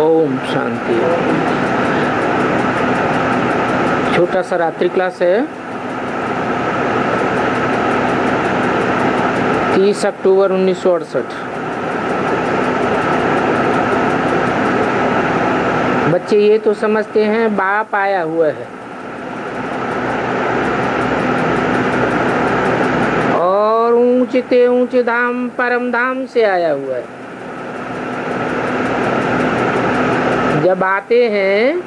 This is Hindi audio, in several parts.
ओम शांति। छोटा सा रात्रि क्लास है। 30 अक्टूबर 1968। बच्चे ये तो समझते हैं बाप आया हुआ है और ऊंचे ऊंचे धाम परम धाम से आया हुआ है। जब आते हैं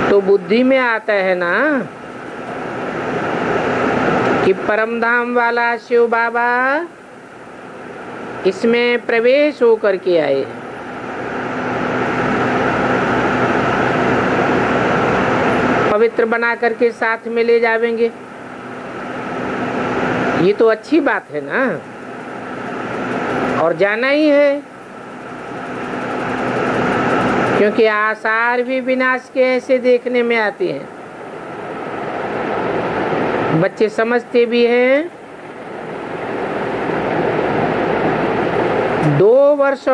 तो बुद्धि में आता है ना कि परम धाम वाला शिव बाबा इसमें प्रवेश होकर के आए हैं। पवित्र बना करके साथ में ले जावेंगे। ये तो अच्छी बात है ना, और जाना ही है, क्योंकि आसार भी विनाश के ऐसे देखने में आते हैं। बच्चे समझते भी हैं। 2 वर्ष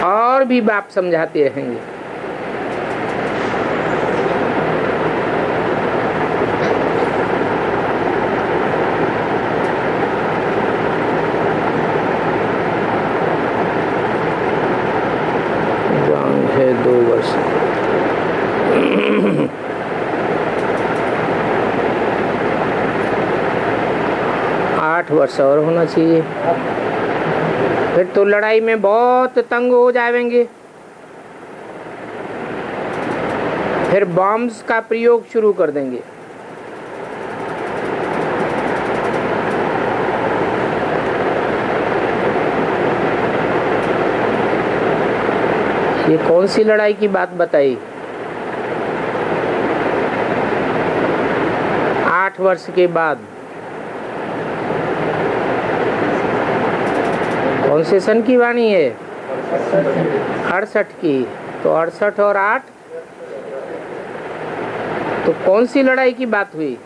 और भी बाप समझाते रहेंगे। है 2 वर्ष। 8 वर्ष और होना चाहिए। फिर तो लड़ाई में बहुत तंग हो जाएंगे। फिर बॉम्ब्स का प्रयोग शुरू कर देंगे। ये कौन सी लड़ाई की बात बताई? 8 वर्ष के बाद। कौन से सन की वाणी है? 68 की। तो 68 और 8 तो कौन सी लड़ाई की बात हुई?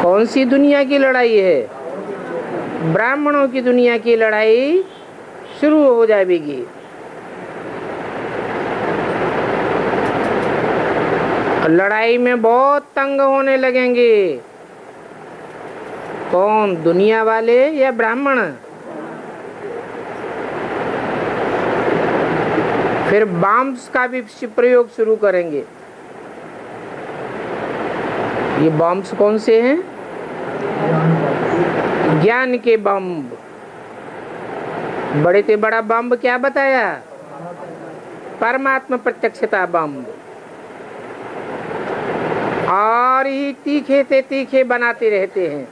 कौन सी दुनिया की लड़ाई है? ब्राह्मणों की दुनिया की लड़ाई शुरू हो जाएगी। लड़ाई में बहुत तंग होने लगेंगे। कौन? दुनिया वाले या ब्राह्मण? फिर बॉम्ब्स का भी प्रयोग शुरू करेंगे। ये बॉम्ब्स कौन से हैं? ज्ञान के बम्ब। बड़े से बड़ा बम्ब क्या बताया? परमात्मा प्रत्यक्षता बम्ब। और ही तीखे से तीखे बनाते रहते हैं।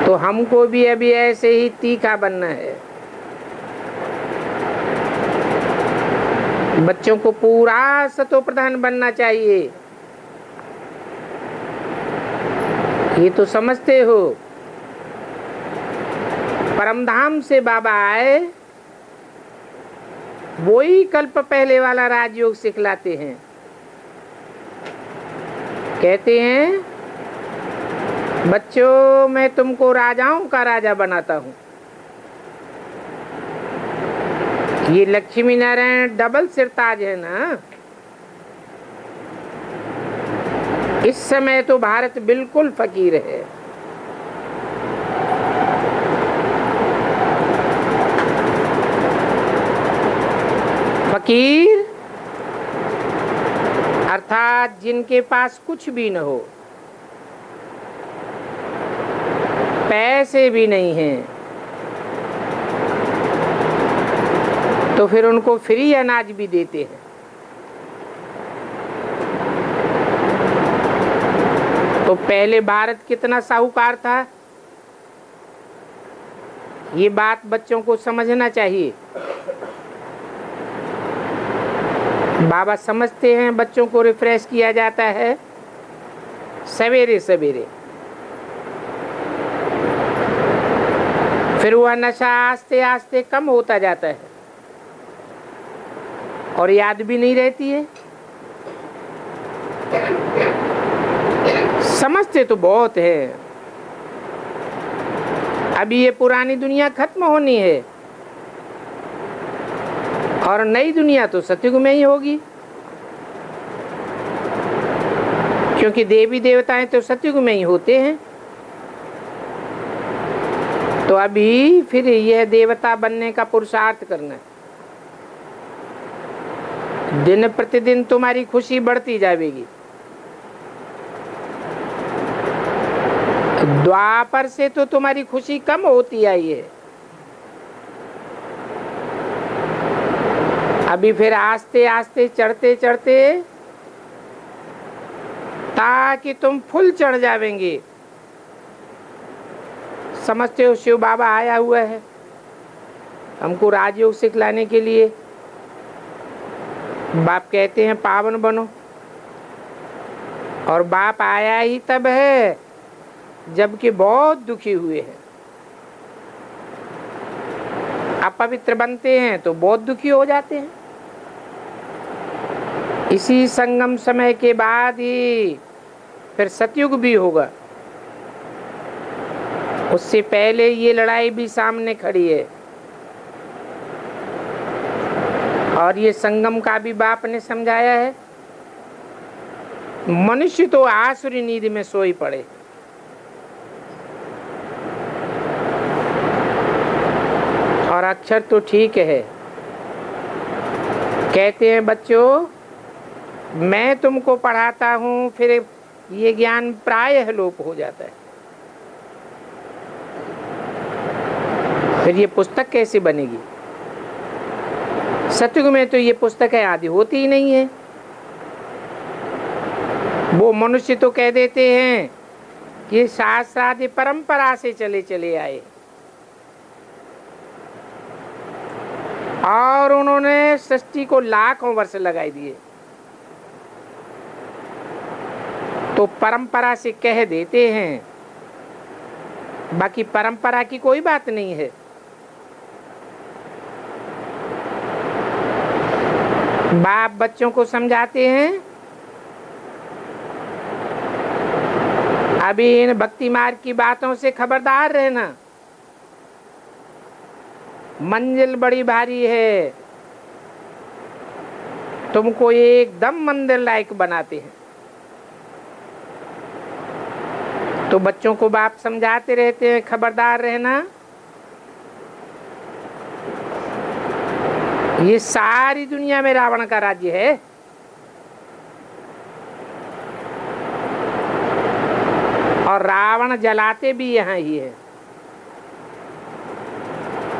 तो हमको भी अभी ऐसे ही तीखा बनना है। बच्चों को पूरा सतो प्रधान बनना चाहिए। ये तो समझते हो परमधाम से बाबा आए, वो ही कल्प पहले वाला राजयोग सिखलाते हैं। कहते हैं बच्चों मैं तुमको राजाओं का राजा बनाता हूँ। ये लक्ष्मी नारायण डबल सिरताज है ना। इस समय तो भारत बिल्कुल फकीर है। फकीर अर्थात जिनके पास कुछ भी न हो, पैसे भी नहीं हैं, तो फिर उनको फ्री अनाज भी देते हैं। तो पहले भारत कितना साहूकार था, ये बात बच्चों को समझना चाहिए। बाबा समझते हैं बच्चों को रिफ्रेश किया जाता है सवेरे सवेरे। फिर वह नशा आस्ते आस्ते कम होता जाता है और याद भी नहीं रहती है। समझते तो बहुत है। अभी ये पुरानी दुनिया खत्म होनी है और नई दुनिया तो सतयुग में ही होगी, क्योंकि देवी देवताएं तो सतयुग में ही होते हैं। तो अभी फिर यह देवता बनने का पुरुषार्थ करना है। दिन प्रतिदिन तुम्हारी खुशी बढ़ती जाएगी। द्वापर से तो तुम्हारी खुशी कम होती आई है, अभी फिर आस्ते आस्ते चढ़ते चढ़ते ताकि तुम फुल चढ़ जावेंगे। समझते हो शिव बाबा आया हुआ है हमको राजयोग सिखलाने के लिए। बाप कहते हैं पावन बनो, और बाप आया ही तब है जबकि बहुत दुखी हुए हैं। अपवित्र बनते हैं तो बहुत दुखी हो जाते हैं। इसी संगम समय के बाद ही फिर सतयुग भी होगा। उससे पहले ये लड़ाई भी सामने खड़ी है, और ये संगम का भी बाप ने समझाया है। मनुष्य तो आसुरी नींद में सोई पड़े, और अक्षर तो ठीक है। कहते हैं बच्चों मैं तुमको पढ़ाता हूँ, फिर ये ज्ञान प्रायः लोप हो जाता है। फिर ये पुस्तक कैसे बनेगी? सतयुग में तो ये पुस्तकें आदि होती ही नहीं है। वो मनुष्य तो कह देते हैं कि शास्त्र आदि परंपरा से चले चले आए, और उन्होंने सृष्टि को लाखों वर्ष लगाई दिए। तो परंपरा से कह देते हैं, बाकी परंपरा की कोई बात नहीं है। बाप बच्चों को समझाते हैं अभी इन भक्ति मार्ग की बातों से खबरदार रहना, मंजिल बड़ी भारी है, तुमको एकदम मंदिर लायक बनाते हैं। तो बच्चों को बाप समझाते रहते हैं खबरदार रहना। ये सारी दुनिया में रावण का राज्य है, और रावण जलाते भी यहाँ ही है।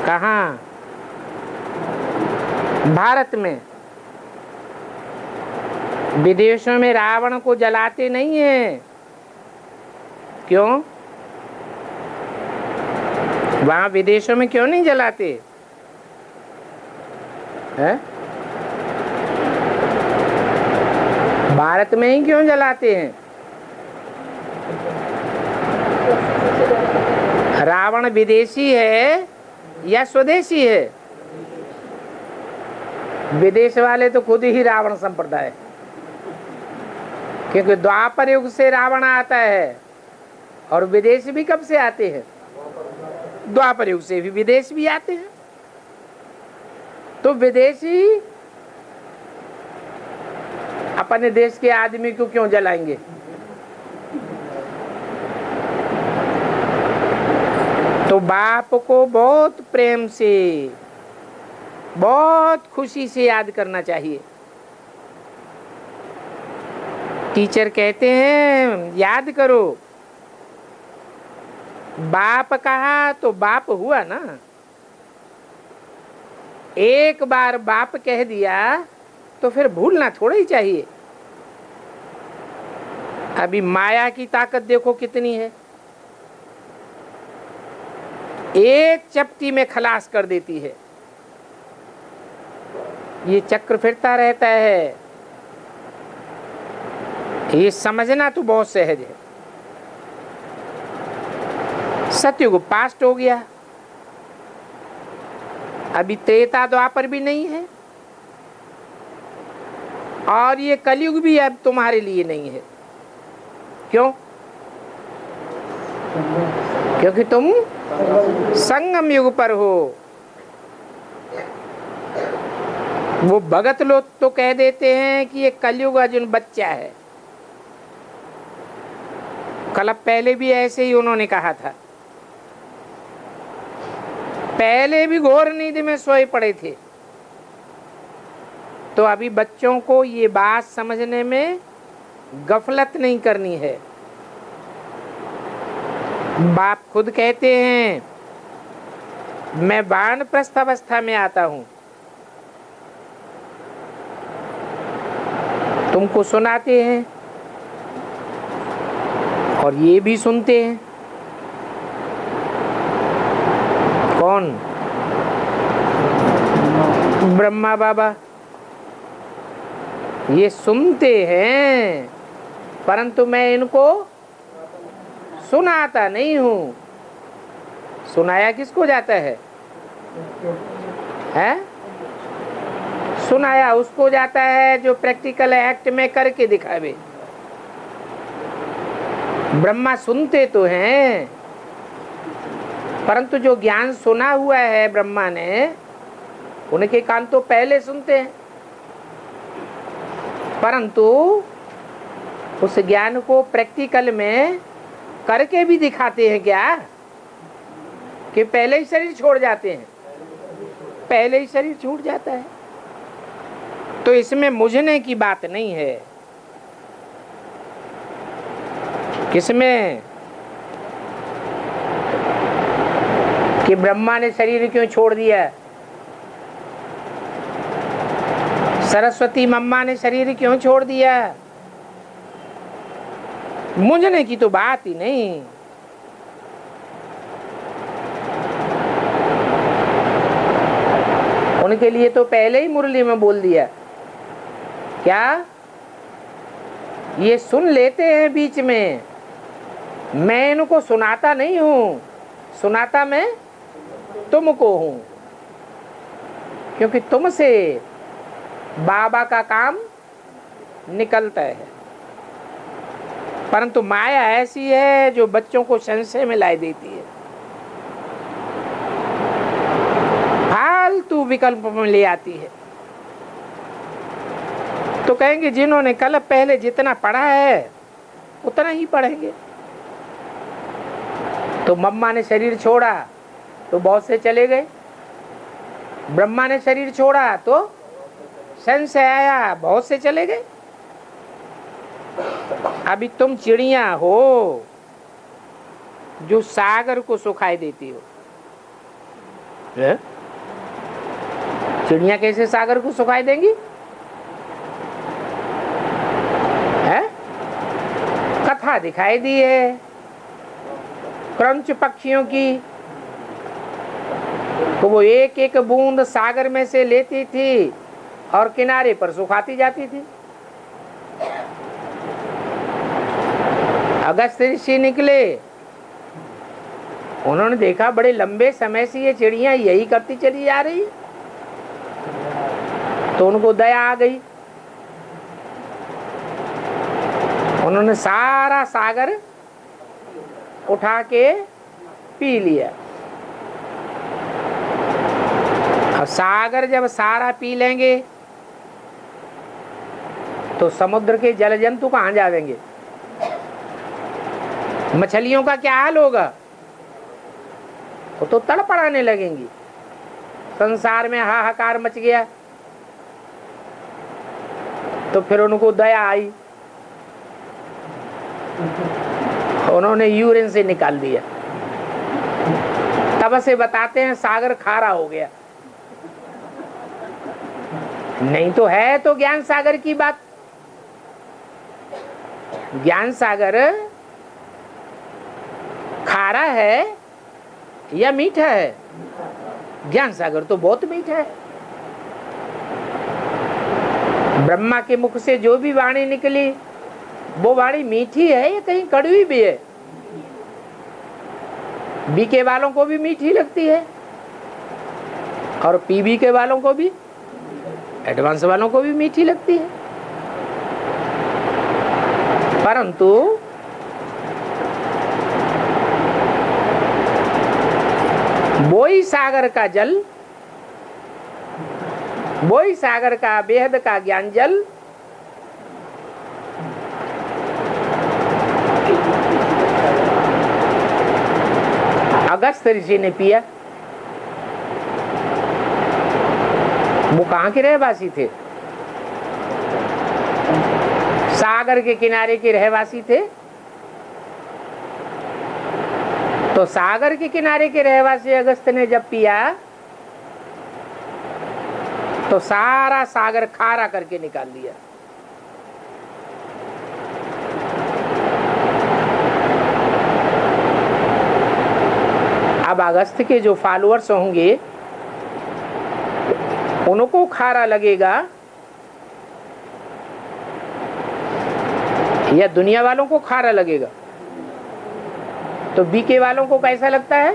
कहाँ? भारत में। विदेशों में रावण को जलाते नहीं है। क्यों? वहां विदेशों में क्यों नहीं जलाते हैं? भारत में ही क्यों जलाते हैं? रावण विदेशी है या स्वदेशी है? विदेश वाले तो खुद ही रावण संप्रदाय, क्योंकि द्वापर युग से रावण आता है, और विदेश भी कब से आते हैं? द्वापर युग से भी विदेश भी आते हैं। तो विदेशी अपने देश के आदमी को क्यों जलाएंगे? तो बाप को बहुत प्रेम से, बहुत खुशी से याद करना चाहिए। टीचर कहते हैं याद करो। बाप कहा तो बाप हुआ ना। एक बार बाप कह दिया तो फिर भूलना थोड़ा ही चाहिए। अभी माया की ताकत देखो कितनी है, एक चपटी में खलास कर देती है। ये चक्र फिरता रहता है, ये समझना तो बहुत सहज है। सतयुग पास्ट हो गया, अभी त्रेता द्वापर भी नहीं है, और ये कलयुग भी अब तुम्हारे लिए नहीं है। क्यों? क्योंकि तुम संगम युग पर हो। वो भगत लोग तो कह देते हैं कि ये कलयुग अर्जुन बच्चा है। कल पहले भी ऐसे ही उन्होंने कहा था, पहले भी घोर नींद में सोए पड़े थे। तो अभी बच्चों को ये बात समझने में गफलत नहीं करनी है। बाप खुद कहते हैं, मैं वानप्रस्थ अवस्था में आता हूं, तुमको सुनाते हैं और ये भी सुनते हैं। कौन? ब्रह्मा बाबा। ये सुनते हैं, परंतु मैं इनको सुनाता नहीं हूं। सुनाया किसको जाता है? सुनाया उसको जाता है जो प्रैक्टिकल एक्ट में करके दिखावे। ब्रह्मा सुनते तो हैं, परंतु जो ज्ञान सुना हुआ है ब्रह्मा ने, उनके कान तो पहले सुनते हैं, परंतु उस ज्ञान को प्रैक्टिकल में करके भी दिखाते हैं क्या? कि पहले ही शरीर छोड़ जाते हैं? पहले ही शरीर छूट जाता है। तो इसमें मुझने की बात नहीं है। किसमें? कि ब्रह्मा ने शरीर क्यों छोड़ दिया, सरस्वती मम्मा ने शरीर क्यों छोड़ दिया, मुझने की तो बात ही नहीं। उनके लिए तो पहले ही मुरली में बोल दिया। क्या? ये सुन लेते हैं बीच में, मैं इनको सुनाता नहीं हूं, सुनाता मैं तुमको हूं, क्योंकि तुमसे बाबा का काम निकलता है। परंतु माया ऐसी है जो बच्चों को संशय में ला देती है, फालतू विकल्प में ले आती है। तो कहेंगे जिन्होंने कल पहले जितना पढ़ा है उतना ही पढ़ेंगे। तो मम्मा ने शरीर छोड़ा तो बहुत से चले गए, ब्रह्मा ने शरीर छोड़ा तो संशय आया, बहुत से चले गए। अभी तुम चिड़िया हो जो सागर को सुखाई देती हो। चिड़िया कैसे सागर को सुखाई देंगी? कथा दिखाई दी है क्रंच पक्षियों की, तो वो एक एक बूंद सागर में से लेती थी और किनारे पर सुखाती जाती थी। अगस्त ऋषि निकले, उन्होंने देखा बड़े लंबे समय से ये चिड़िया यही करती चली जा रही, तो उनको दया आ गई। उन्होंने सारा सागर उठा के पी लिया। अब सागर जब सारा पी लेंगे तो समुद्र के जल जंतु कहाँ जाएंगे? मछलियों का क्या हाल होगा? वो तो तड़पड़ाने लगेंगी। संसार में हाहाकार मच गया। तो फिर उनको दया आई, उन्होंने यूरिन से निकाल दिया। तब से बताते हैं सागर खारा हो गया। नहीं तो है तो ज्ञान सागर की बात। ज्ञान सागर खारा है या मीठा है? ज्ञान सागर तो बहुत मीठा है। ब्रह्मा के मुख से जो भी वाणी निकली वो वाणी मीठी है या कहीं कड़वी भी है? बीके वालों को भी मीठी लगती है और पीबी के वालों को भी, एडवांस वालों को भी मीठी लगती है। परंतु वो ही सागर का जल, वो ही सागर का बेहद का ज्ञान जल अगस्त ऋषि ने पिया। वो कहाँ के रहवासी थे? सागर के किनारे के रहवासी थे। तो सागर के किनारे के रहवासी अगस्त ने जब पिया तो सारा सागर खारा करके निकाल दिया। अब अगस्त के जो फॉलोअर्स होंगे उनको खारा लगेगा या दुनिया वालों को खारा लगेगा? तो बीके वालों को कैसा लगता है?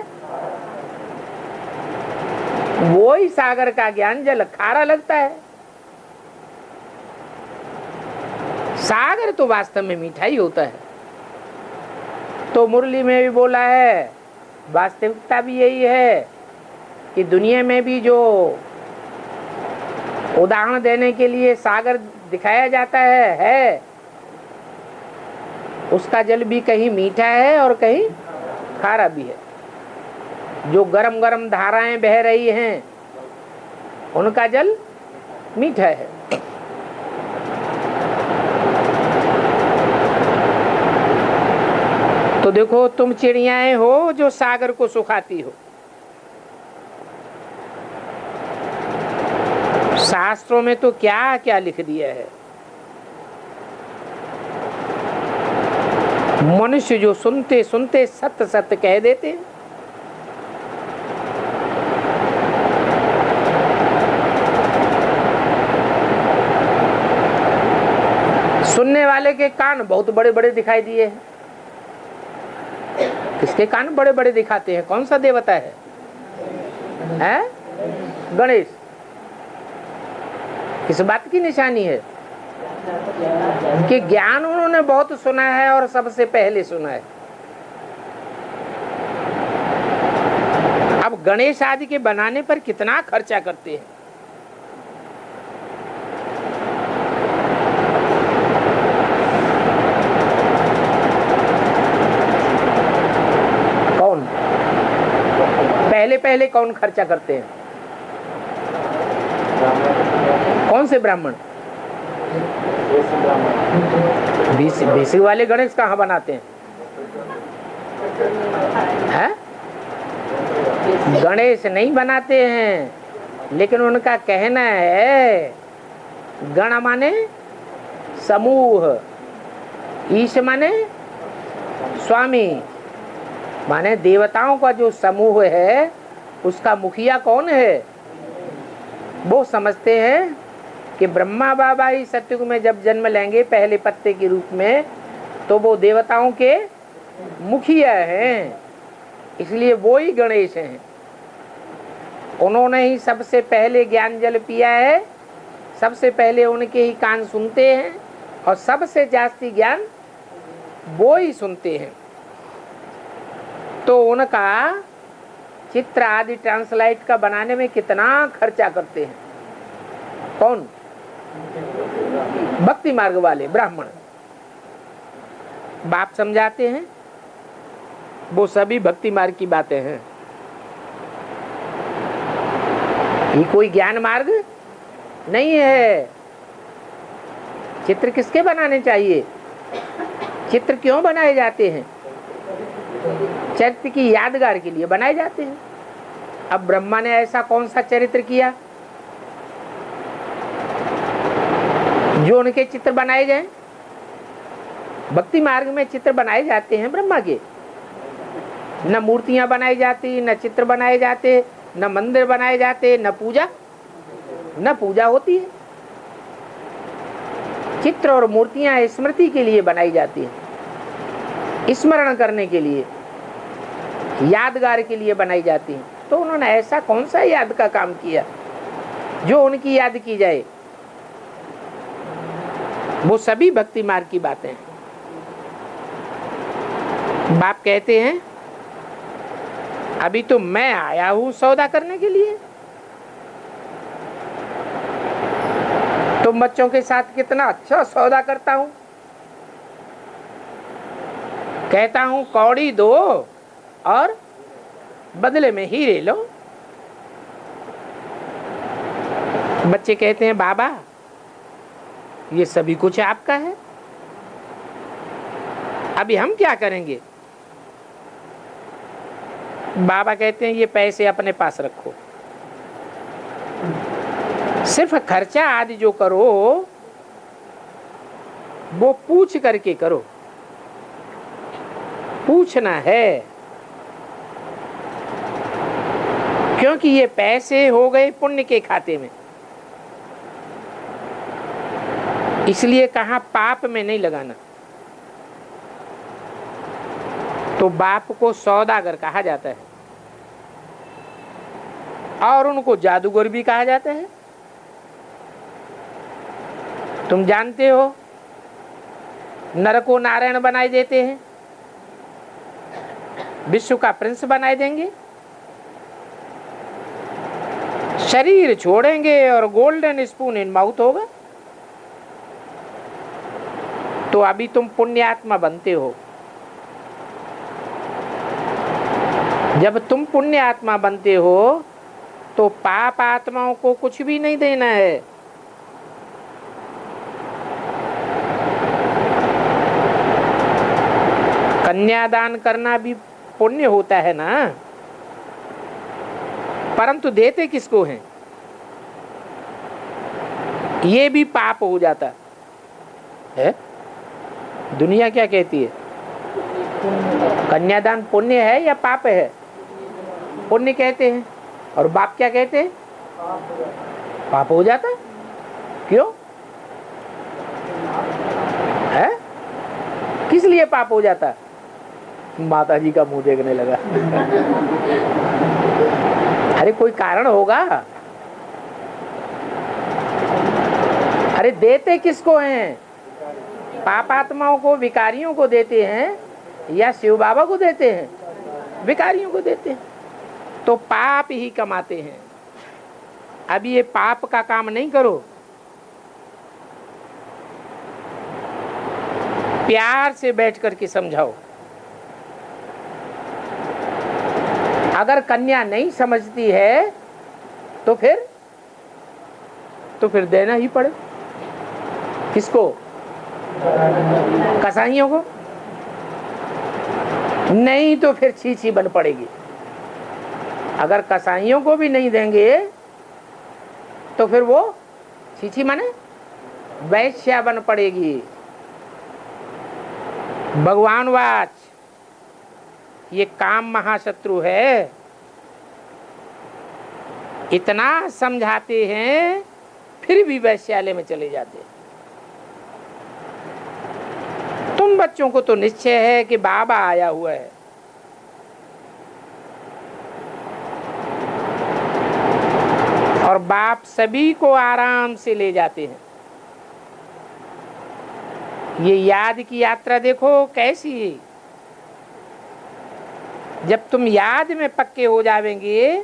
वो ही सागर का ज्ञान जल खारा लगता है। सागर तो वास्तव में मीठा ही होता है। तो मुरली में भी बोला है, वास्तविकता भी यही है कि दुनिया में भी जो उदाहरण देने के लिए सागर दिखाया जाता है उसका जल भी कहीं मीठा है और कहीं खारा भी है। जो गरम गरम धाराएं बह रही हैं उनका जल मीठा है। तो देखो, तुम चिड़ियाएं हो जो सागर को सुखाती हो। शास्त्रों में तो क्या क्या लिख दिया है। मनुष्य जो सुनते सुनते सत्य सत्य कह देते हैं। सुनने वाले के कान बहुत बड़े बड़े दिखाई दिए हैं। किसके कान बड़े बड़े दिखाते हैं? कौन सा देवता है? गणेश। किस बात की निशानी है? कि ज्ञान उन्होंने बहुत सुना है और सबसे पहले सुना है। अब गणेश आदि के बनाने पर कितना खर्चा करते हैं। कौन पहले कौन खर्चा करते हैं? कौन से ब्राह्मण? बेसिक वाले गणेश कहाँ बनाते हैं? गणेश नहीं बनाते हैं, लेकिन उनका कहना है गण माने समूह, ईश माने स्वामी, माने देवताओं का जो समूह है उसका मुखिया कौन है? वो समझते हैं कि ब्रह्मा बाबा ही सतयुग में जब जन्म लेंगे पहले पत्ते के रूप में, तो वो देवताओं के मुखिया हैं, इसलिए वो ही गणेश हैं। उन्होंने ही सबसे पहले ज्ञान जल पिया है, सबसे पहले उनके ही कान सुनते हैं और सबसे जास्ती ज्ञान वो ही सुनते हैं। तो उनका चित्र आदि ट्रांसलाइट का बनाने में कितना खर्चा करते हैं? कौन? भक्ति मार्ग वाले ब्राह्मण। बाप समझाते हैं, वो सभी भक्ति मार्ग की बातें हैं। ये कोई ज्ञान मार्ग नहीं है। चित्र किसके बनाने चाहिए? चित्र क्यों बनाए जाते हैं? चरित्र की यादगार के लिए बनाए जाते हैं। अब ब्रह्मा ने ऐसा कौन सा चरित्र किया जो उनके चित्र बनाए गए? भक्ति मार्ग में चित्र बनाए जाते हैं ब्रह्मा के। न मूर्तियां बनाई जाती, न चित्र बनाए जाते, न मंदिर बनाए जाते, न पूजा होती है। चित्र और मूर्तियां स्मृति के लिए बनाई जाती हैं, स्मरण करने के लिए, यादगार के लिए बनाई जाती हैं। तो उन्होंने ऐसा कौन सा याद का काम किया जो उनकी याद की जाए? वो सभी भक्ति मार्ग की बातें हैं। बाप कहते हैं अभी तो मैं आया हूं सौदा करने के लिए। तुम बच्चों के साथ कितना अच्छा सौदा करता हूं। कहता हूं कौड़ी दो और बदले में हीरे लो। बच्चे कहते हैं बाबा ये सभी कुछ आपका है, अभी हम क्या करेंगे। बाबा कहते हैं ये पैसे अपने पास रखो, सिर्फ खर्चा आदि जो करो वो पूछ करके करो। पूछना है, क्योंकि ये पैसे हो गए पुण्य के खाते में, इसलिए कहा पाप में नहीं लगाना। तो बाप को सौदागर कहा जाता है और उनको जादूगर भी कहा जाता है। तुम जानते हो नर को नारायण बनाए देते हैं, विश्व का प्रिंस बनाए देंगे, शरीर छोड़ेंगे और गोल्डन स्पून इन माउथ होगा। तो अभी तुम पुण्यात्मा बनते हो। जब तुम पुण्य आत्मा बनते हो तो पाप आत्माओं को कुछ भी नहीं देना है। कन्यादान करना भी पुण्य होता है ना, परंतु देते किसको हैं, ये भी पाप हो जाता है। दुनिया क्या कहती है, कन्यादान पुण्य है या पाप है। पुण्य कहते हैं और बाप क्या कहते हैं, पाप हो जाता है। क्यों है, किस लिए पाप हो जाता है। माता जी का मुंह देखने लगा अरे कोई कारण होगा। अरे देते किसको हैं, पापात्माओं को, विकारियों को देते हैं या शिव बाबा को देते हैं, विकारियों को देते हैं। तो पाप ही कमाते हैं। अब ये पाप का काम नहीं करो, प्यार से बैठ करके समझाओ। अगर कन्या नहीं समझती है तो फिर देना ही पड़े। किसको, कसाईयों को। नहीं तो फिर छीछी बन पड़ेगी। अगर कसाईयों को भी नहीं देंगे तो फिर वो छीछी माने वैश्या बन पड़ेगी। भगवान वाच, ये काम महाशत्रु है। इतना समझाते हैं फिर भी वैश्यालय में चले जाते हैं। तुम बच्चों को तो निश्चय है कि बाबा आया हुआ है, और बाप सभी को आराम से ले जाते हैं। ये याद की यात्रा देखो कैसी। जब तुम याद में पक्के हो जावेंगे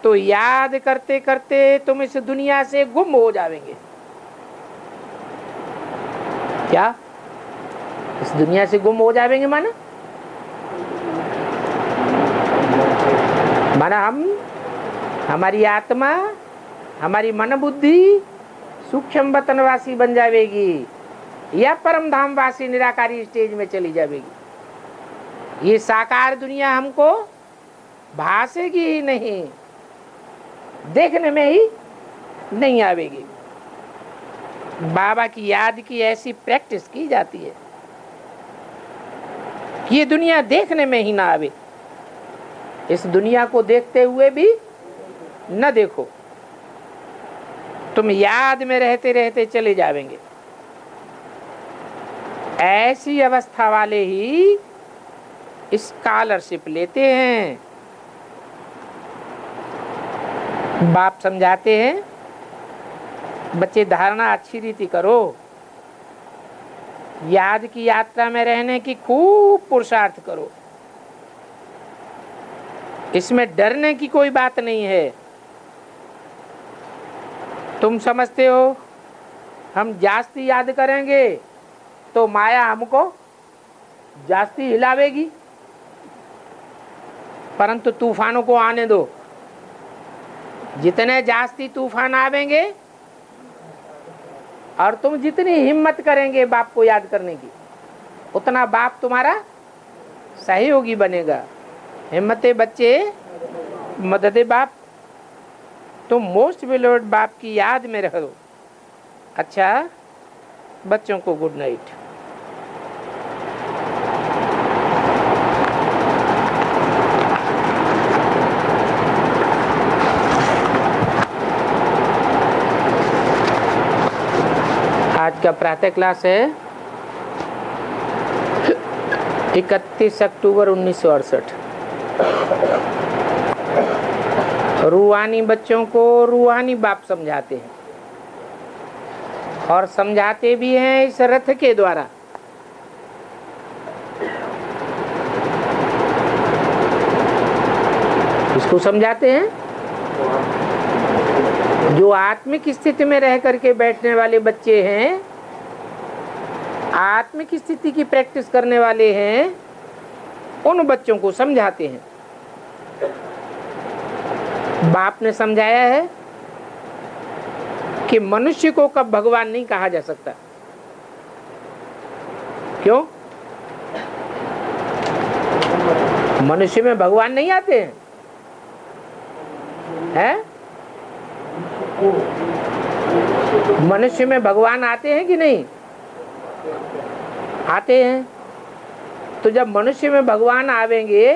तो याद करते करते तुम इस दुनिया से गुम हो जावेंगे। क्या, इस दुनिया से गुम हो जावेंगे माना हमारी आत्मा, हमारी मन बुद्धि सूक्ष्म वतनवासी बन जाएगी या परम धाम वासी निराकारी स्टेज में चली जाएगी। ये साकार दुनिया हमको भासेगी ही नहीं, देखने में ही नहीं आवेगी। बाबा की याद की ऐसी प्रैक्टिस की जाती है कि ये दुनिया देखने में ही ना आवे। इस दुनिया को देखते हुए भी न देखो, तुम याद में रहते रहते चले जावेंगे। ऐसी अवस्था वाले ही स्कॉलरशिप लेते हैं। बाप समझाते हैं बच्चे धारणा अच्छी रीति करो, याद की यात्रा में रहने की खूब पुरुषार्थ करो। इसमें डरने की कोई बात नहीं है। तुम समझते हो हम जास्ती याद करेंगे तो माया हमको जास्ती हिलावेगी, परंतु तूफानों को आने दो। जितने जास्ती तूफान आवेंगे और तुम जितनी हिम्मत करेंगे बाप को याद करने की, उतना बाप तुम्हारा सहयोगी बनेगा। हिम्मते बच्चे मददे बाप। तुम मोस्ट बिलोव्ड बाप की याद में रहो। अच्छा, बच्चों को गुड नाइट। आज का प्रातः क्लास है 31 अक्टूबर 1968। रूहानी बच्चों को रूहानी बाप समझाते हैं और समझाते भी हैं इस रथ के द्वारा। इसको समझाते हैं जो आत्मिक स्थिति में रह करके बैठने वाले बच्चे हैं, आत्मिक स्थिति की प्रैक्टिस करने वाले हैं, उन बच्चों को समझाते हैं। बाप ने समझाया है कि मनुष्य को कब भगवान नहीं कहा जा सकता। क्यों? मनुष्य में भगवान नहीं आते हैं, हैं? मनुष्य में भगवान आते हैं कि नहीं आते हैं? तो जब मनुष्य में भगवान आवेंगे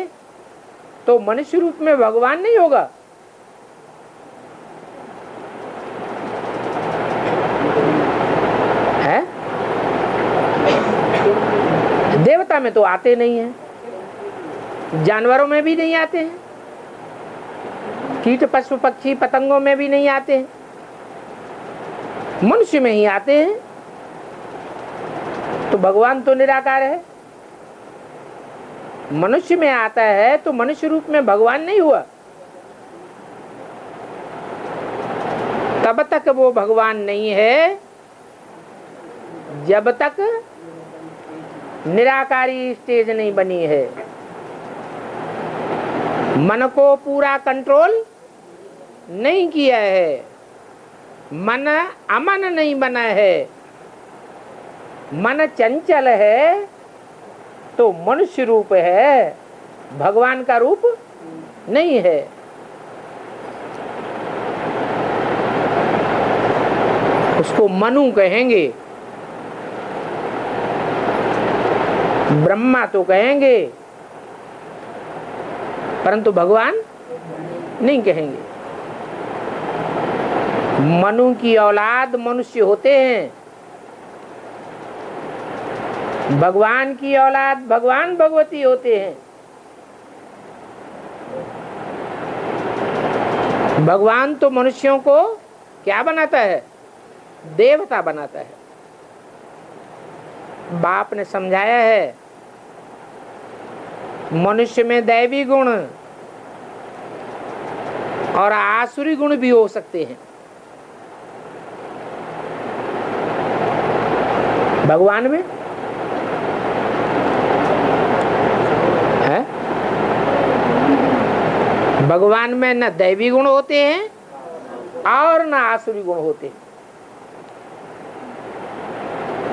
तो मनुष्य रूप में भगवान नहीं होगा। है? देवता में तो आते नहीं हैं, जानवरों में भी नहीं आते हैं, कीट पशु पक्षी पतंगों में भी नहीं आते हैं, मनुष्य में ही आते हैं। तो भगवान तो निराकार है, मनुष्य में आता है तो मनुष्य रूप में भगवान नहीं हुआ। तब तक वो भगवान नहीं है जब तक निराकारी स्टेज नहीं बनी है। मन को पूरा कंट्रोल नहीं किया है, मन अमन नहीं बना है, मन चंचल है तो मनुष्य रूप है, भगवान का रूप नहीं है। उसको मनु कहेंगे, ब्रह्मा तो कहेंगे, परंतु भगवान नहीं कहेंगे। मनु की औलाद मनुष्य होते हैं, भगवान की औलाद भगवान भगवती होते हैं। भगवान तो मनुष्यों को क्या बनाता है? देवता बनाता है। बाप ने समझाया है मनुष्य में दैवी गुण और आसुरी गुण भी हो सकते हैं। भगवान में है, भगवान में न दैवी गुण होते हैं और न आसुरी गुण होते हैं।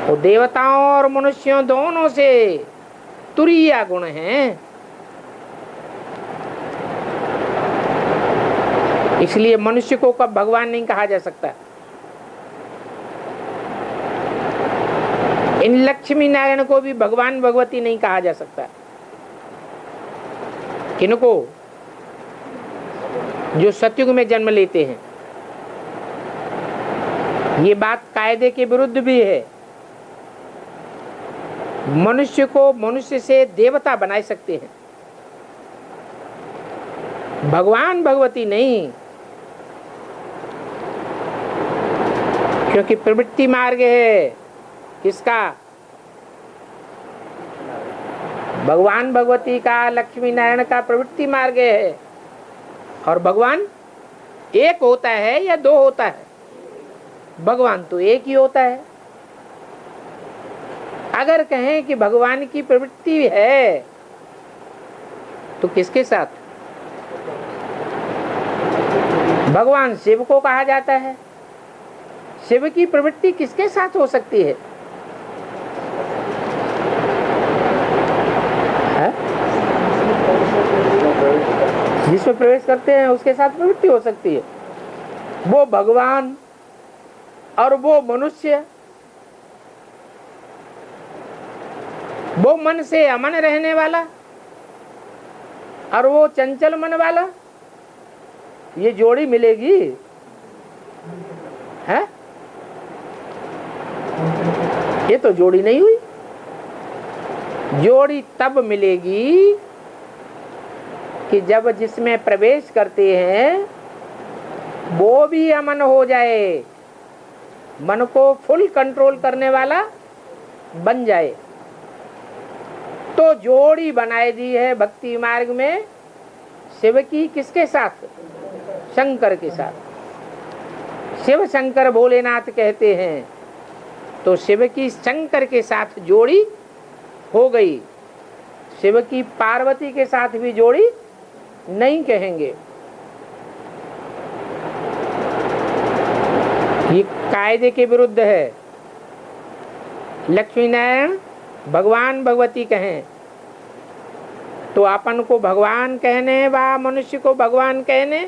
वो देवताओं और मनुष्यों दोनों से तुरीय गुण हैं। इसलिए मनुष्य को कब भगवान नहीं कहा जा सकता। इन लक्ष्मी नारायण को भी भगवान भगवती नहीं कहा जा सकता। किनको? जो सतयुग में जन्म लेते हैं। ये बात कायदे के विरुद्ध भी है। मनुष्य को मनुष्य से देवता बना सकते हैं, भगवान भगवती नहीं, क्योंकि प्रवृत्ति मार्ग है किसका? भगवान भगवती का, लक्ष्मी नारायण का प्रवृत्ति मार्ग है। और भगवान एक होता है या दो होता है? भगवान तो एक ही होता है। अगर कहें कि भगवान की प्रवृत्ति है तो किसके साथ? भगवान शिव को कहा जाता है, शिव की प्रवृत्ति किसके साथ हो सकती है? जिसमें प्रवेश करते हैं उसके साथ प्रवृत्ति हो सकती है। वो भगवान और वो मनुष्य, वो मन से अमन रहने वाला और वो चंचल मन वाला, ये जोड़ी मिलेगी है? ये तो जोड़ी नहीं हुई। जोड़ी तब मिलेगी कि जब जिसमें प्रवेश करते हैं वो भी अमन हो जाए, मन को फुल कंट्रोल करने वाला बन जाए। तो जोड़ी बनाई दी है भक्ति मार्ग में शिव की, किसके साथ? शंकर के साथ। शिव शंकर भोलेनाथ कहते हैं, तो शिव की शंकर के साथ जोड़ी हो गई। शिव की पार्वती के साथ भी जोड़ी नहीं कहेंगे। ये कायदे के विरुद्ध है। लक्ष्मी नारायण भगवान भगवती कहें तो अपन को भगवान कहने व मनुष्य को भगवान कहने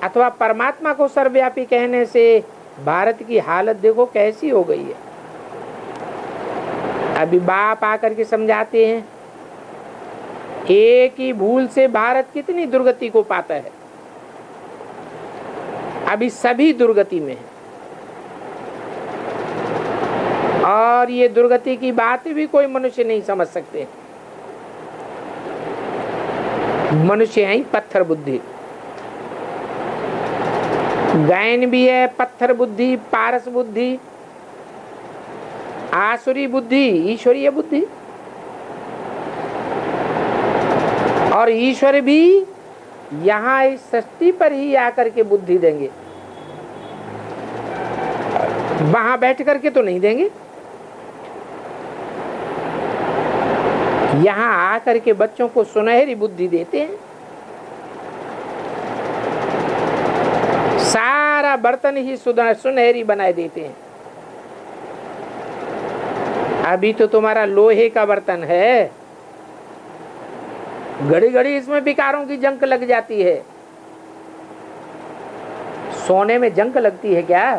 अथवा परमात्मा को सर्वव्यापी कहने से भारत की हालत देखो कैसी हो गई है। अभी बाप आकर के समझाते हैं, एक ही भूल से भारत कितनी दुर्गति को पाता है। अभी सभी दुर्गति में है और ये दुर्गति की बात भी कोई मनुष्य नहीं समझ सकते। मनुष्य है ही पत्थर बुद्धि। गायन भी है पत्थर बुद्धि, पारस बुद्धि, आसुरी बुद्धि, ईश्वरीय बुद्धि। और ईश्वर भी यहाँ इस सृष्टि पर ही आकर के बुद्धि देंगे, वहां बैठ करके तो नहीं देंगे। यहाँ आकर के बच्चों को सुनहरी बुद्धि देते हैं। सारा बर्तन ही सुनहरी बनाए देते हैं। अभी तो तुम्हारा लोहे का बर्तन है, घड़ी घड़ी इसमें विकारों की जंक लग जाती है। सोने में जंक लगती है क्या?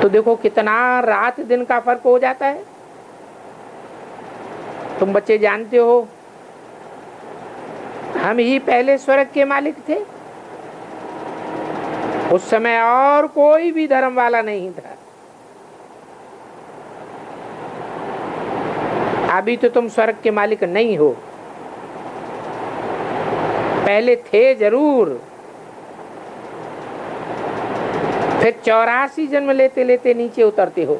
तो देखो कितना रात दिन का फर्क हो जाता है। तुम बच्चे जानते हो, हम ही पहले स्वर्ग के मालिक थे। उस समय और कोई भी धर्म वाला नहीं था। अभी तो तुम स्वर्ग के मालिक नहीं हो, पहले थे जरूर। फिर 84 जन्म लेते लेते नीचे उतरते हो।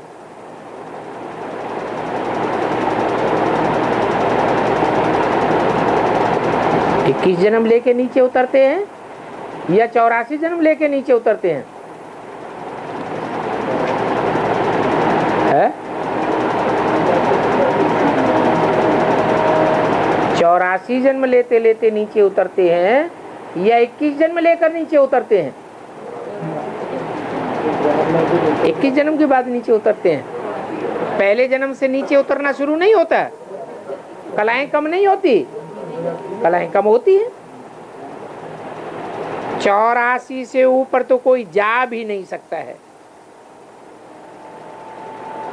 इक्कीस जन्म लेके नीचे उतरते हैं या 84 जन्म लेके नीचे उतरते हैं? 84 जन्म लेते लेते नीचे उतरते हैं या 21 जन्म लेकर नीचे उतरते हैं? 21 जन्म के बाद नीचे उतरते हैं। पहले जन्म से नीचे उतरना शुरू नहीं होता, कलाएं कम नहीं होती, कलाएं कम होती है। 84 से ऊपर तो कोई जा भी नहीं सकता है।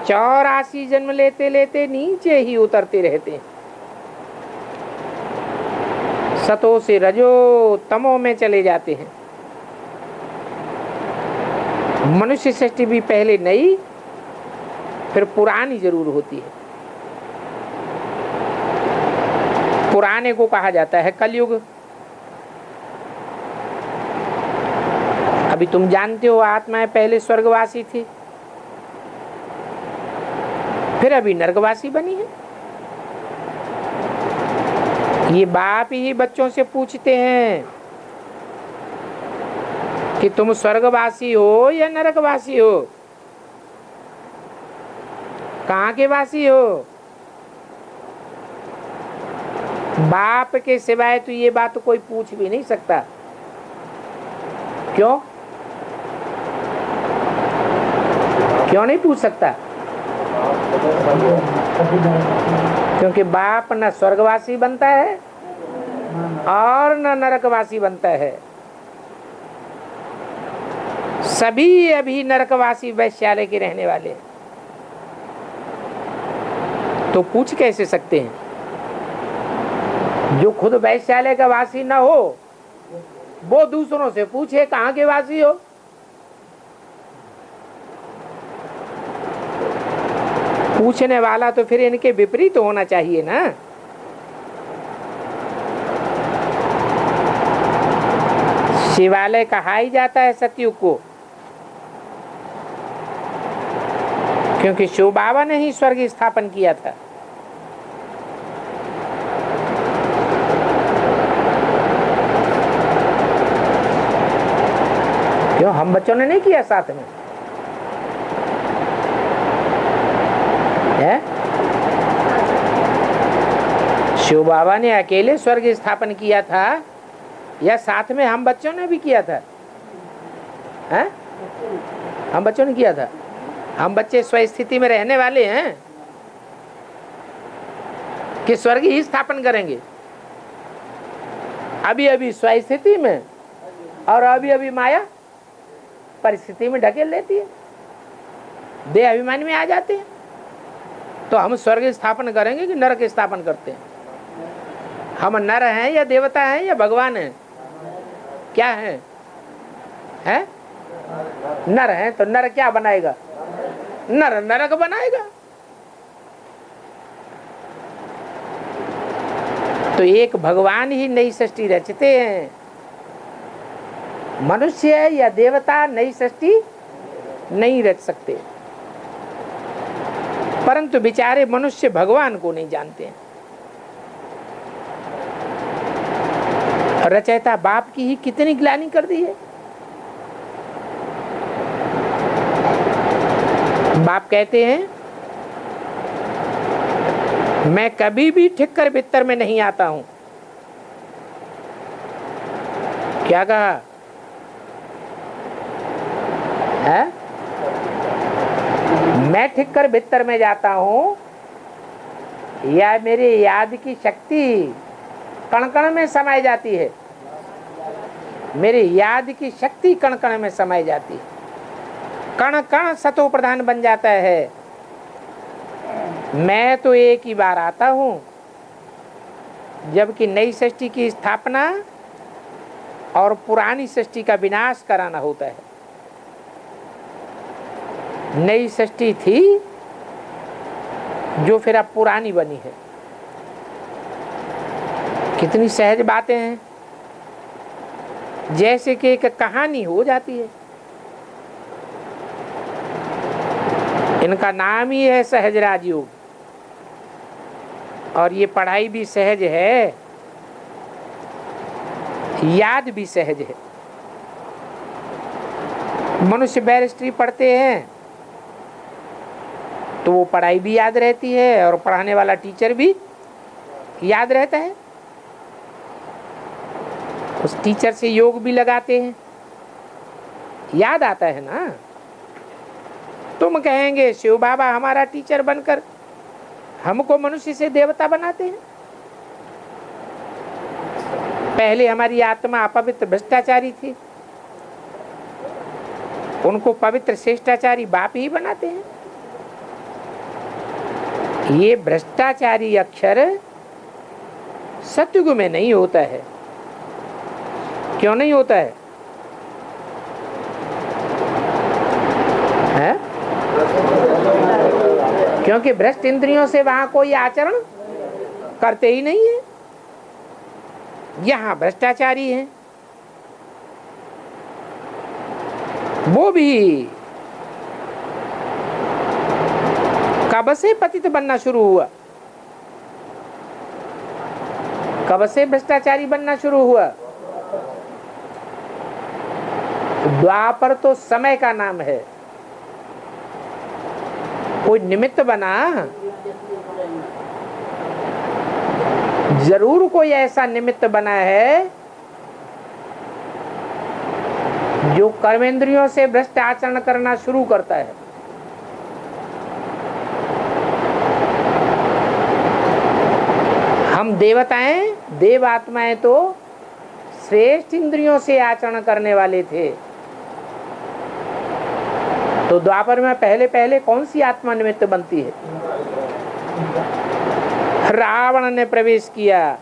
84 जन्म लेते लेते नीचे ही उतरते रहते हैं। सतो से रजो तमो में चले जाते हैं। मनुष्य सृष्टि भी पहले नई फिर पुरानी जरूर होती है। पुराने को कहा जाता है कलयुग। अभी तुम जानते हो आत्माएं पहले स्वर्गवासी थी, फिर अभी नरकवासी बनी है। ये बाप ही बच्चों से पूछते हैं कि तुम स्वर्गवासी हो या नरकवासी हो, कहाँ के वासी हो। बाप के सिवाय तो ये बात कोई पूछ भी नहीं सकता। क्यों क्यों नहीं पूछ सकता? क्योंकि बाप न स्वर्गवासी बनता है और न नरकवासी बनता है। सभी अभी नरकवासी वैश्यालय के रहने वाले हैं, तो पूछ कैसे सकते हैं? जो खुद वैश्यालय का वासी न हो वो दूसरों से पूछे कहाँ के वासी हो। पूछने वाला तो फिर इनके विपरीत होना चाहिए ना। शिवालय कहा ही जाता है सतयुग को, क्योंकि शिव बाबा ने ही स्वर्ग स्थापन किया था। क्यों हम बच्चों ने नहीं किया साथ में? है शिव बाबा ने अकेले स्वर्ग स्थापन किया था या साथ में हम बच्चों ने भी किया था? हैं? हम बच्चों ने किया था। हम बच्चे स्वस्थिति में रहने वाले हैं कि स्वर्ग ही स्थापन करेंगे। अभी अभी स्वस्थिति में और अभी अभी माया परिस्थिति में ढकेल लेती है, देह अभिमान में आ जाते हैं। तो हम स्वर्ग स्थापन करेंगे कि नरक स्थापन करते हैं? हम नर हैं या देवता हैं या भगवान हैं? क्या हैं? हैं? नर हैं तो नर क्या बनाएगा? नर नरक बनाएगा। तो एक भगवान ही नई सृष्टि रचते हैं। मनुष्य या देवता नई सृष्टि नहीं रच सकते, परंतु बेचारे मनुष्य भगवान को नहीं जानते हैं। रचयिता बाप की ही कितनी ग्लानि कर दी है। बाप कहते हैं मैं कभी भी ठिक्कर भित्तर में नहीं आता हूं। क्या कहा है? मैं ठिक्कर भित्तर में जाता हूं या मेरी याद की शक्ति कण कण में समाई जाती है? मेरी याद की शक्ति कण कण में समाई जाती है। कण कण सतो प्रधान बन जाता है। मैं तो एक ही बार आता हूं जबकि नई सृष्टि की स्थापना और पुरानी सृष्टि का विनाश कराना होता है। नई सृष्टि थी जो फिर अब पुरानी बनी है। कितनी सहज बातें हैं, जैसे कि एक कहानी हो जाती है। इनका नाम ही है सहज राजयोग, और ये पढ़ाई भी सहज है, याद भी सहज है। मनुष्य बैरिस्ट्री पढ़ते हैं तो वो पढ़ाई भी याद रहती है और पढ़ाने वाला टीचर भी याद रहता है। उस टीचर से योग भी लगाते हैं, याद आता है ना। तुम कहेंगे शिव बाबा हमारा टीचर बनकर हमको मनुष्य से देवता बनाते हैं। पहले हमारी आत्मा अपवित्र भ्रष्टाचारी थी, उनको पवित्र श्रेष्ठाचारी बाप ही बनाते हैं। ये भ्रष्टाचारी अक्षर सतयुग में नहीं होता है। क्यों नहीं होता है? है? क्योंकि भ्रष्ट इंद्रियों से वहां कोई आचरण करते ही नहीं है। यहां भ्रष्टाचारी हैं, वो भी कब से पतित बनना शुरू हुआ? कब से भ्रष्टाचारी बनना शुरू हुआ? द्वापर तो समय का नाम है, कोई निमित्त बना, जरूर कोई ऐसा निमित्त बना है जो कर्मेंद्रियों से भ्रष्ट आचरण करना शुरू करता है। हम देवताएं, देव आत्माएं तो श्रेष्ठ इंद्रियों से आचरण करने वाले थे। तो द्वापर में पहले पहले कौन सी आत्मा निमित्त बनती है? रावण ने प्रवेश किया।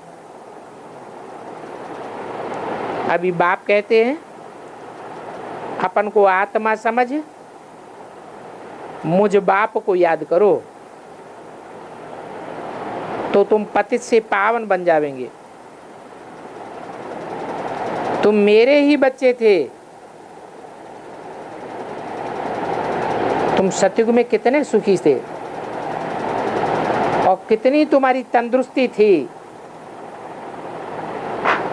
अभी बाप कहते हैं अपन को आत्मा समझ, मुझ बाप को याद करो तो तुम पतित से पावन बन जावेंगे। तुम मेरे ही बच्चे थे। तुम सतयुग में कितने सुखी थे और कितनी तुम्हारी तंदुरुस्ती थी।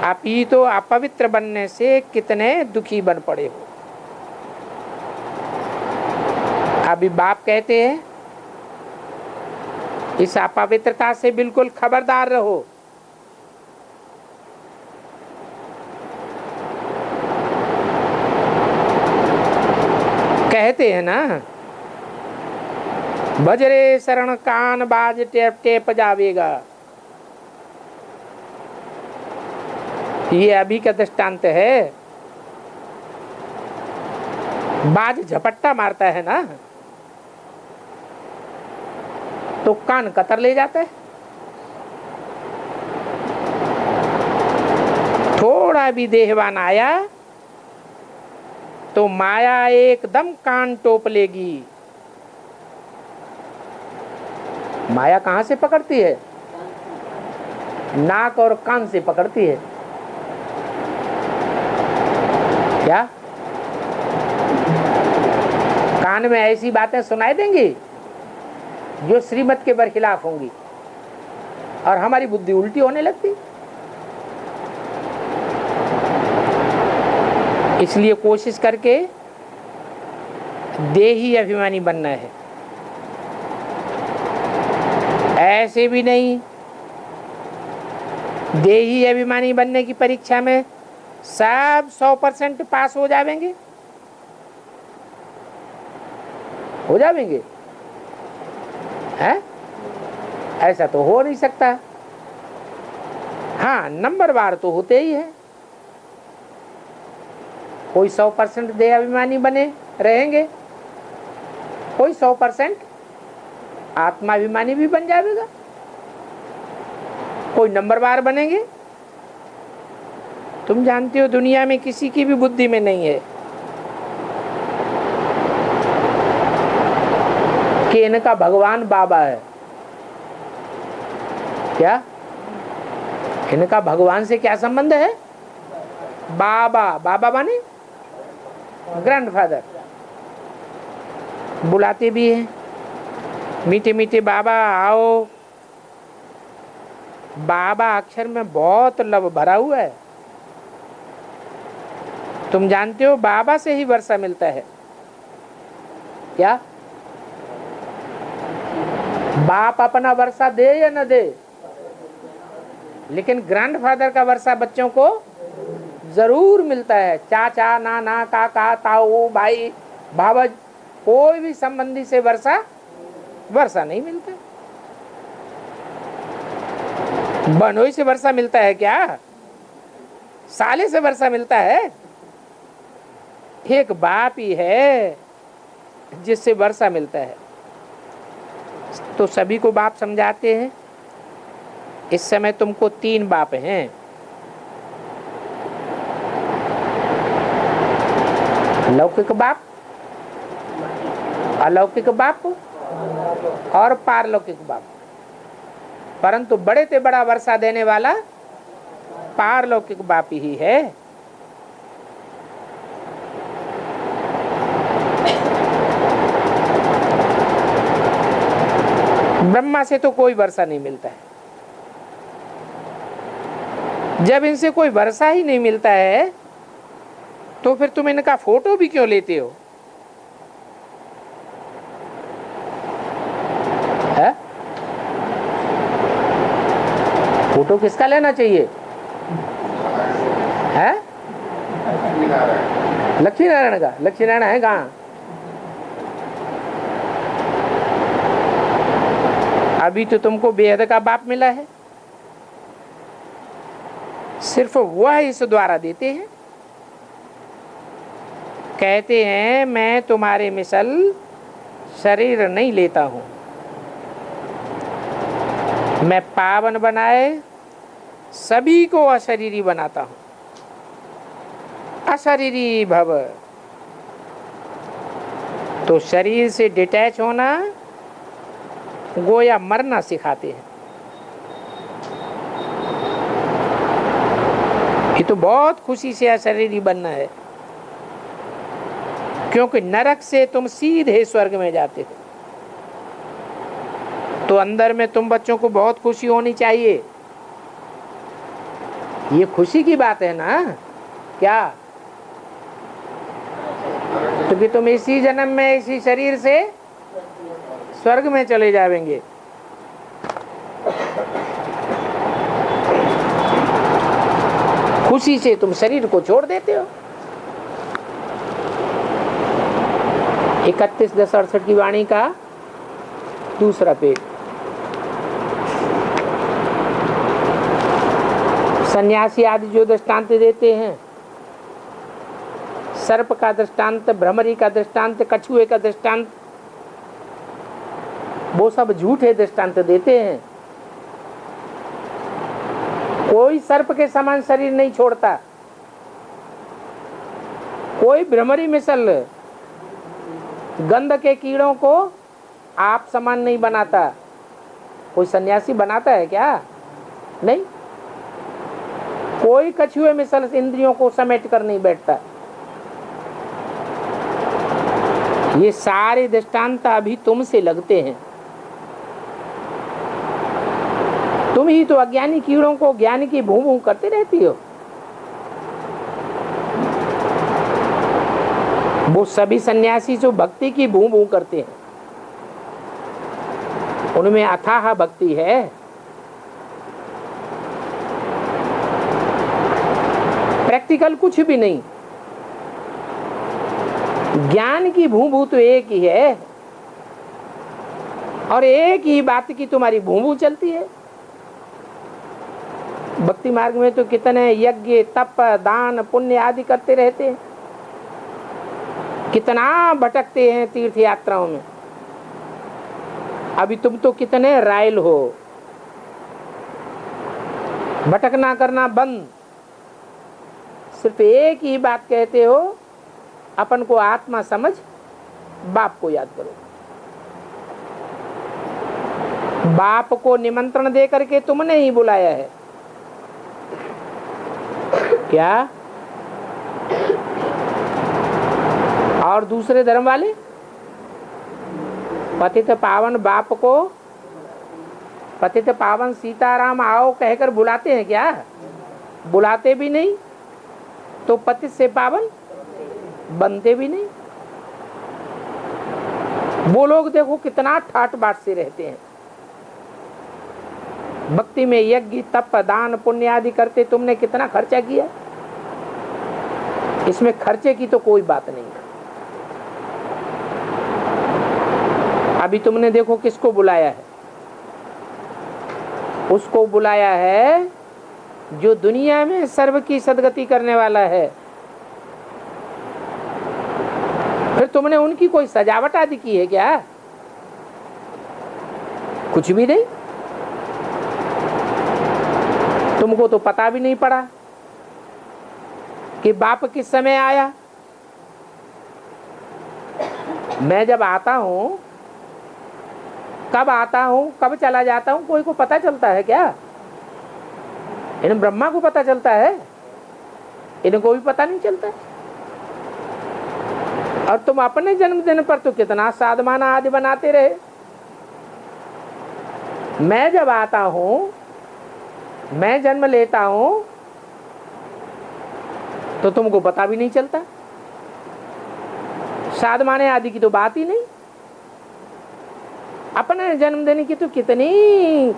आप ही तो अपवित्र बनने से कितने दुखी बन पड़े हो। अभी बाप कहते हैं इस अपवित्रता से बिल्कुल खबरदार रहो। कहते हैं ना, बजरे शरण कान बाज टेप टेप जावेगा। ये अभी का दृष्टांत है। बाज झपट्टा मारता है ना तो कान कतर ले जाता है। थोड़ा भी देहवान आया तो माया एकदम कान टोप लेगी। माया कहां से पकड़ती है? नाक और कान से पकड़ती है। क्या कान में ऐसी बातें सुनाई देंगी जो श्रीमत के बरखिलाफ होंगी और हमारी बुद्धि उल्टी होने लगती। इसलिए कोशिश करके देही अभिमानी बनना है। ऐसे भी नहीं, देही अभिमानी बनने की परीक्षा में सब 100% पास हो जाएंगे, हो जाएंगे हैं? ऐसा तो हो नहीं सकता। हाँ, नंबर बार तो होते ही है। कोई 100% देह अभिमानी बने रहेंगे, कोई 100% आत्माभिमानी भी बन जाएगा, कोई नंबर बार बनेंगे। तुम जानते हो दुनिया में किसी की भी बुद्धि में नहीं है कि इनका भगवान बाबा है। क्या इनका भगवान से क्या संबंध है? बाबा, बाबा माने ग्रैंडफादर। बुलाते भी हैं, मीठे मीठे बाबा आओ। बाबा अक्षर में बहुत लव भरा हुआ है। तुम जानते हो बाबा से ही वर्षा मिलता है। क्या बाप अपना वर्षा दे या न दे, लेकिन ग्रैंडफादर का वर्षा बच्चों को जरूर मिलता है। चाचा, नाना, काका, ताऊ, भाई, भावज, कोई भी संबंधी से वर्षा नहीं मिलता। बनोई से वर्षा मिलता है क्या? साले से वर्षा मिलता है? एक बाप ही है जिससे वर्षा मिलता है। तो सभी को बाप समझाते हैं। इस समय तुमको 3 बाप हैं। लौकिक बाप, अलौकिक बाप और पारलौकिक बाप। परंतु बड़े से बड़ा वर्षा देने वाला पारलौकिक बाप ही है। ब्रह्मा से तो कोई वर्षा नहीं मिलता है। जब इनसे कोई भरोसा ही नहीं मिलता है तो फिर तुम इनका फोटो भी क्यों लेते हो? है? फोटो किसका लेना चाहिए? है? लक्ष्मी नारायण का। लक्ष्मी नारायण है कहाँ? अभी तो तुमको बेहद का बाप मिला है, सिर्फ वह इस द्वारा देते हैं। कहते हैं मैं तुम्हारे मिसल शरीर नहीं लेता हूं, मैं पावन बनाए सभी को अशरीरी बनाता हूं। अशरीरी भव, तो शरीर से डिटैच होना गोया मरना सिखाते हैं। ये तो बहुत खुशी से अशरीरी बनना है, क्योंकि नरक से तुम सीधे स्वर्ग में जाते हो। तो अंदर में तुम बच्चों को बहुत खुशी होनी चाहिए। ये खुशी की बात है ना क्या? क्योंकि तुम इसी जन्म में इसी शरीर से स्वर्ग में चले जाएंगे। खुशी से तुम शरीर को छोड़ देते हो। 31-10-68 की वाणी का दूसरा पेज। सन्यासी आदि जो दृष्टांत देते हैं, सर्प का दृष्टांत, भ्रमरी का दृष्टांत, कछुए का दृष्टांत, वो सब झूठे दृष्टांत देते हैं। कोई सर्प के समान शरीर नहीं छोड़ता, कोई भ्रमरी मिसल गंध के कीड़ों को आप समान नहीं बनाता। कोई सन्यासी बनाता है क्या? नहीं। कोई कछुए मिसल इंद्रियों को समेट कर नहीं बैठता। ये सारे दृष्टांत अभी तुमसे लगते हैं। तुम ही तो अज्ञानी कीड़ों को ज्ञान की भूं भूं करते रहती हो। वो सभी सन्यासी जो भक्ति की भूं भूं करते हैं, उनमें अथाह भक्ति है। प्रैक्टिकल कुछ भी नहीं। ज्ञान की भूं भूं तो एक ही है, और एक ही बात की तुम्हारी भूं भूं चलती है। भक्ति मार्ग में तो कितने यज्ञ, तप, दान, पुण्य आदि करते रहते हैं, कितना भटकते हैं तीर्थ यात्राओं में। अभी तुम तो कितने रायल हो, भटकना करना बंद, सिर्फ एक ही बात कहते हो, अपन को आत्मा समझ, बाप को याद करो। बाप को निमंत्रण दे करके तुमने ही बुलाया है क्या? और दूसरे धर्म वाले पतित पावन बाप को पतित पावन सीताराम आओ कहकर बुलाते हैं क्या? बुलाते भी नहीं, तो पतित से पावन बनते भी नहीं। वो लोग देखो कितना ठाट बाट से रहते हैं। भक्ति में यज्ञ, तप, दान, पुण्य आदि करते तुमने कितना खर्चा किया? इसमें खर्चे की तो कोई बात नहीं। अभी तुमने देखो किसको बुलाया है? उसको बुलाया है जो दुनिया में सर्व की सदगति करने वाला है। फिर तुमने उनकी कोई सजावट आदि की है क्या? कुछ भी नहीं। तुमको तो पता भी नहीं पड़ा कि बाप किस समय आया। मैं जब आता हूं, कब आता हूं, कब चला जाता हूं, कोई को पता चलता है क्या? इन ब्रह्मा को पता चलता है, इनको भी पता नहीं चलता। और तुम अपने जन्मदिन पर तो कितना साधमाना आदि बनाते रहे। मैं जब आता हूं, मैं जन्म लेता हूं, तो तुमको पता भी नहीं चलता। साधमाने आदि की तो बात ही नहीं। अपने जन्म देने की तो कितनी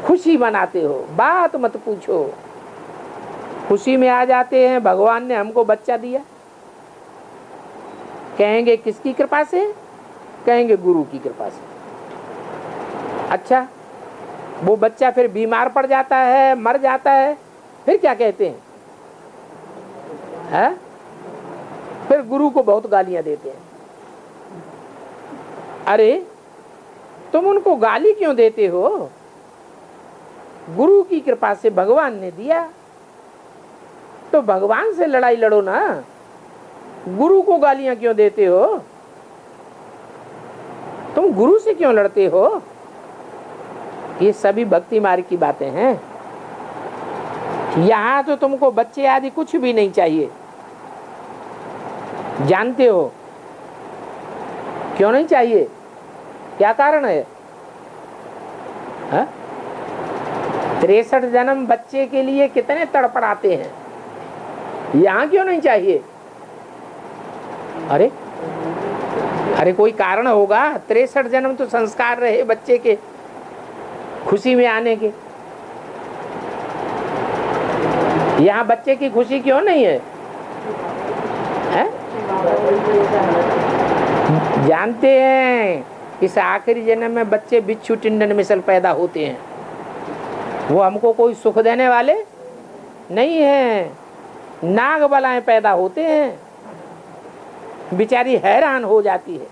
खुशी मनाते हो, बात मत पूछो। खुशी में आ जाते हैं, भगवान ने हमको बच्चा दिया। कहेंगे किसकी कृपा से? कहेंगे गुरु की कृपा से। अच्छा, वो बच्चा फिर बीमार पड़ जाता है, मर जाता है, फिर क्या कहते हैं? है? फिर गुरु को बहुत गालियां देते हैं। अरे तुम उनको गाली क्यों देते हो? गुरु की कृपा से भगवान ने दिया, तो भगवान से लड़ाई लड़ो ना। गुरु को गालियां क्यों देते हो? तुम गुरु से क्यों लड़ते हो? ये सभी भक्ति मार्ग की बातें हैं। यहां तो तुमको बच्चे आदि कुछ भी नहीं चाहिए। जानते हो क्यों नहीं चाहिए? क्या कारण है? 63 जन्म बच्चे के लिए कितने तड़पड़ाते हैं, यहां क्यों नहीं चाहिए? अरे अरे कोई कारण होगा। 63 जन्म तो संस्कार रहे बच्चे के खुशी में आने के। यहाँ बच्चे की खुशी क्यों नहीं है? हैं? जानते हैं इस आखिरी जन्म में बच्चे बिच्छू टिंडन मिसल पैदा होते हैं। वो हमको कोई सुख देने वाले नहीं है। नाग बलाएं पैदा होते हैं, बेचारी हैरान हो जाती है।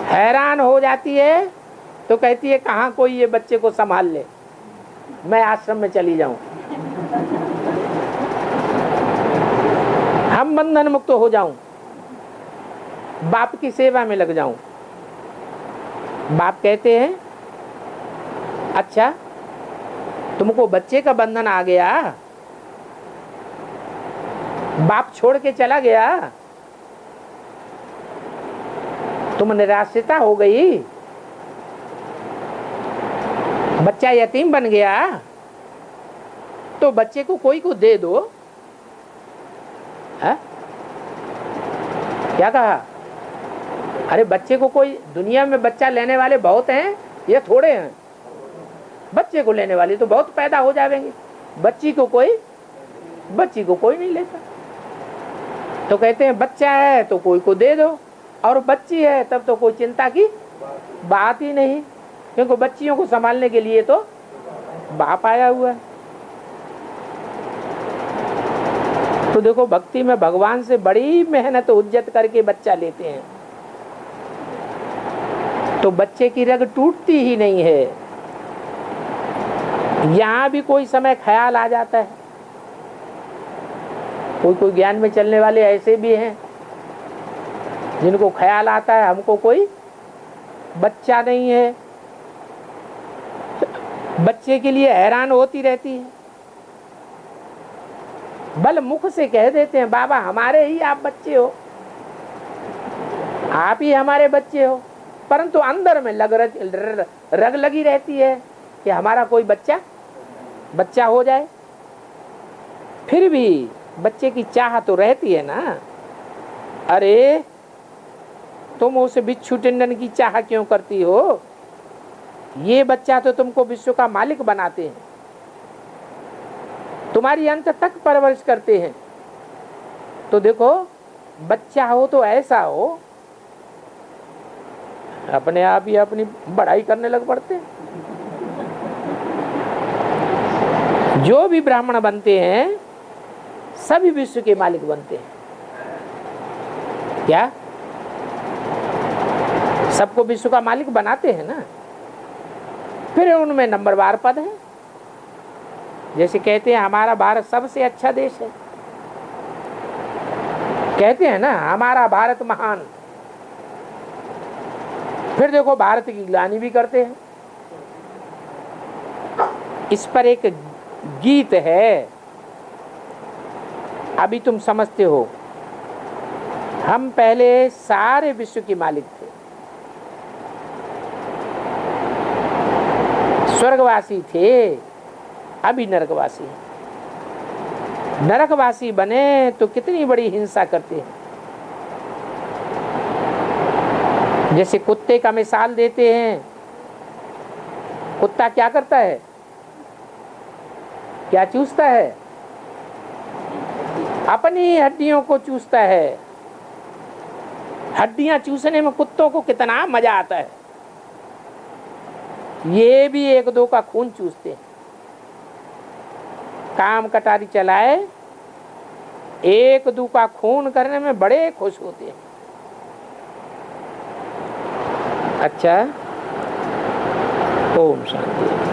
हैरान हो जाती है तो कहती है कहाँ कोई ये बच्चे को संभाल ले, मैं आश्रम में चली जाऊं, हम बंधन मुक्त हो जाऊं, बाप की सेवा में लग जाऊं। बाप कहते हैं अच्छा तुमको बच्चे का बंधन आ गया, बाप छोड़ के चला गया, तुम निराश्रिता हो गई, बच्चा यतीम बन गया, तो बच्चे को कोई को दे दो। है? क्या कहा? अरे बच्चे को कोई, दुनिया में बच्चा लेने वाले बहुत हैं, ये थोड़े हैं। बच्चे को लेने वाले तो बहुत पैदा हो जाएंगे, बच्ची को कोई नहीं लेता। तो कहते हैं बच्चा है तो कोई को दे दो, और बच्ची है तब तो कोई चिंता की बात ही नहीं, क्योंकि बच्चियों को संभालने के लिए तो बाप आया हुआ है। तो देखो भक्ति में भगवान से बड़ी मेहनत उज्जत करके बच्चा लेते हैं, तो बच्चे की रग टूटती ही नहीं है। यहां भी कोई समय ख्याल आ जाता है। कोई ज्ञान में चलने वाले ऐसे भी हैं जिनको ख्याल आता है हमको कोई बच्चा नहीं है, बच्चे के लिए हैरान होती रहती है। बल मुख से कह देते हैं बाबा हमारे ही आप बच्चे हो, आप ही हमारे बच्चे हो, परंतु अंदर में रग लगी रहती है कि हमारा कोई बच्चा हो जाए। फिर भी बच्चे की चाह तो रहती है ना। अरे तुम उस बिच्छू टिंडन की चाह क्यों करती हो? ये बच्चा तो तुमको विश्व का मालिक बनाते हैं, तुम्हारी अंत तक परवरिश करते हैं। तो देखो बच्चा हो तो ऐसा हो, अपने आप ही अपनी बड़ाई करने लग पड़ते हैं। जो भी ब्राह्मण बनते हैं सभी विश्व के मालिक बनते हैं। क्या सबको विश्व का मालिक बनाते हैं ना? फिर उनमें नंबरवार पद है। जैसे कहते हैं हमारा भारत सबसे अच्छा देश है, कहते हैं ना हमारा भारत महान। फिर देखो भारत की ग्लानि भी करते हैं। इस पर एक गीत है, अभी तुम समझते हो। हम पहले सारे विश्व के मालिक थे, स्वर्गवासी थे, अभी नरकवासी हैं। नरकवासी बने तो कितनी बड़ी हिंसा करते हैं। जैसे कुत्ते का मिसाल देते हैं, कुत्ता क्या करता है, क्या चूसता है, अपनी हड्डियों को चूसता है। हड्डियां चूसने में कुत्तों को कितना मजा आता है। ये भी एक दो का खून चूसते हैं। काम कटारी चलाए, एक दो का खून करने में बड़े खुश होते हैं। अच्छा, ओम शांति।